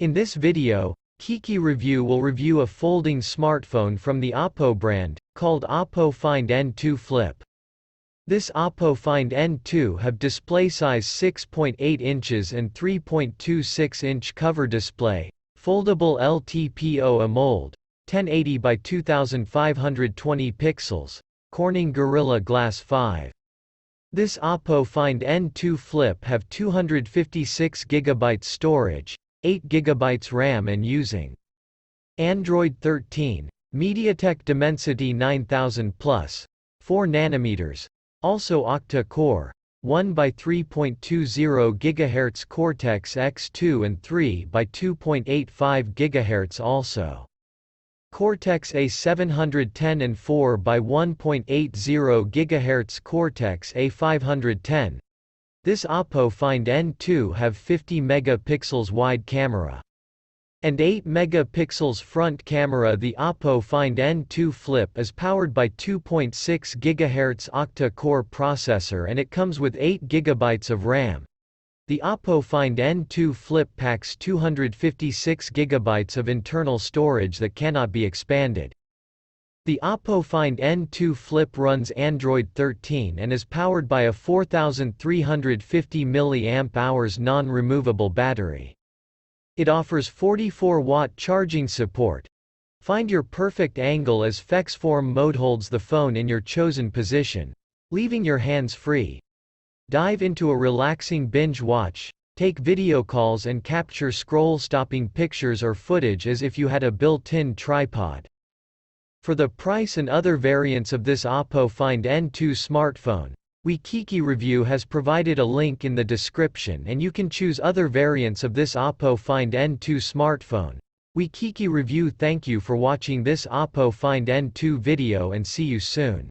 In this video, Kiki Review will review a folding smartphone from the Oppo brand, called Oppo Find N2 Flip. This Oppo Find N2 have display size 6.8 inches and 3.26-inch cover display, foldable LTPO AMOLED, 1080 by 2520 pixels, Corning Gorilla Glass 5. This Oppo Find N2 Flip have 256GB storage, 8GB RAM and using Android 13, MediaTek Dimensity 9000 Plus, 4 nm, also octa-core, 1 by 3.20 GHz Cortex X2 and 3 by 2.85 GHz also. Cortex A710 and 4 by 1.80 GHz Cortex A510. This Oppo Find N2 have 50 megapixels wide camera and 8 megapixels front camera. The Oppo Find N2 Flip is powered by 2.6 GHz octa-core processor and it comes with 8 GB of RAM. The Oppo Find N2 Flip packs 256 GB of internal storage that cannot be expanded. The Oppo Find N2 Flip runs Android 13 and is powered by a 4350 mAh non-removable battery. It offers 44-watt charging support. Find your perfect angle as FlexForm mode holds the phone in your chosen position, leaving your hands free. Dive into a relaxing binge watch, take video calls and capture scroll-stopping pictures or footage as if you had a built-in tripod. For the price and other variants of this Oppo Find N2 smartphone, Kiki Review has provided a link in the description and you can choose other variants of this Oppo Find N2 smartphone. Kiki Review thank you for watching this Oppo Find N2 video and see you soon.